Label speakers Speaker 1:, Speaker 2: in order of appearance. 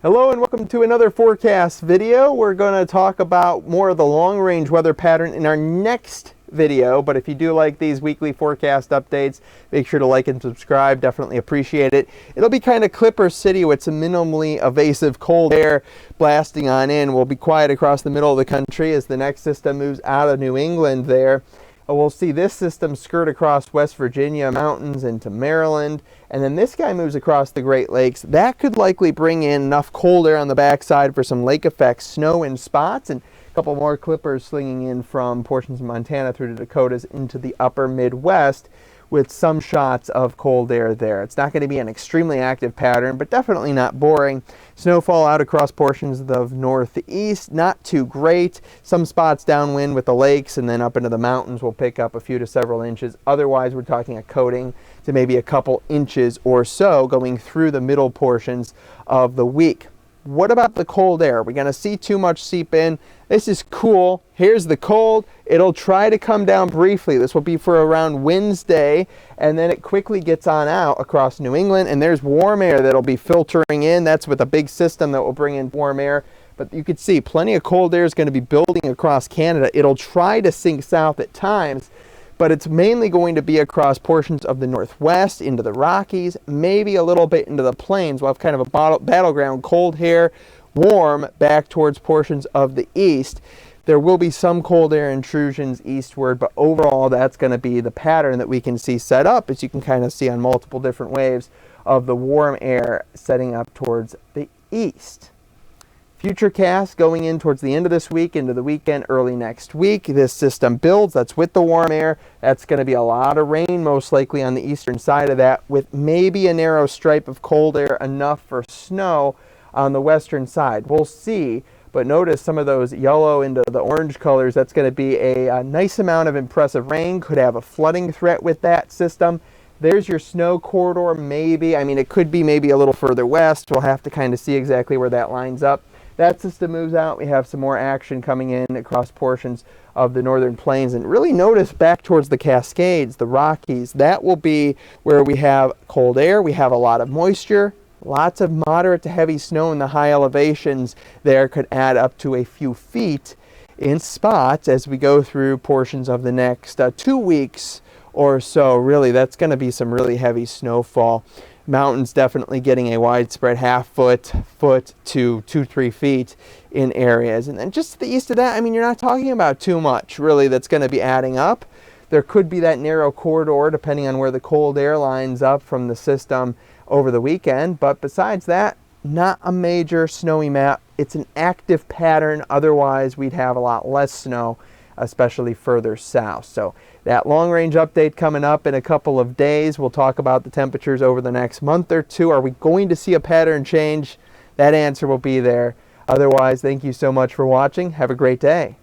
Speaker 1: Hello and welcome to another forecast video. We're going to talk about more of the long-range weather pattern in our next video, but if you do like these weekly forecast updates, make sure to like and subscribe. Definitely appreciate it. It'll be kind of Clipper City with some minimally evasive cold air blasting on in. We'll be quiet across the middle of the country as the next system moves out of New England there. We'll see this system skirt across West Virginia mountains into Maryland, and then this guy moves across the Great Lakes. That could likely bring in enough cold air on the backside for some lake effect snow in spots, and a couple more clippers slinging in from portions of Montana through the Dakotas into the upper Midwest with some shots of cold air there. It's not going to be an extremely active pattern, but definitely not boring. Snowfall out across portions of the northeast, not too great. Some spots downwind with the lakes, and then up into the mountains we'll pick up a few to several inches. Otherwise, we're talking a coating to maybe a couple inches or so going through the middle portions of the week. What about the cold air? We're going to see too much seep in. This is cool. Here's the cold. It'll try to come down briefly. This will be for around Wednesday, and then it quickly gets on out across New England, and there's warm air that'll be filtering in. That's with a big system that will bring in warm air. But you can see plenty of cold air is going to be building across Canada. It'll try to sink south at times, but it's mainly going to be across portions of the Northwest, into the Rockies, maybe a little bit into the plains. We'll have kind of a battleground cold air, warm back towards portions of the east. There will be some cold air intrusions eastward, but overall that's going to be the pattern that we can see set up, as you can kind of see on multiple different waves of the warm air setting up towards the east. Futurecast going in towards the end of this week into the weekend, early next week. This system builds. That's with the warm air. That's going to be a lot of rain most likely on the eastern side of that, with maybe a narrow stripe of cold air enough for snow on the western side. We'll see, but notice some of those yellow into the orange colors. That's going to be a nice amount of impressive rain. Could have a flooding threat with that system. There's your snow corridor maybe. I mean, it could be maybe a little further west. We'll have to kind of see exactly where that lines up. That system moves out. We have some more action coming in across portions of the northern plains. And really notice back towards the Cascades, the Rockies. That will be where we have cold air. We have a lot of moisture. Lots of moderate to heavy snow in the high elevations there could add up to a few feet in spots as we go through portions of the next 2 weeks or so. Really, that's going to be some really heavy snowfall. Mountains definitely getting a widespread foot to 2-3 feet in areas. And then just to the east of that, I mean, you're not talking about too much really that's going to be adding up. There could be that narrow corridor depending on where the cold air lines up from the system over the weekend. But besides that, not a major snowy map. It's an active pattern. Otherwise, we'd have a lot less snow, especially further south. So that long range update coming up in a couple of days. We'll talk about the temperatures over the next month or two. Are we going to see a pattern change? That answer will be there. Otherwise, thank you so much for watching. Have a great day.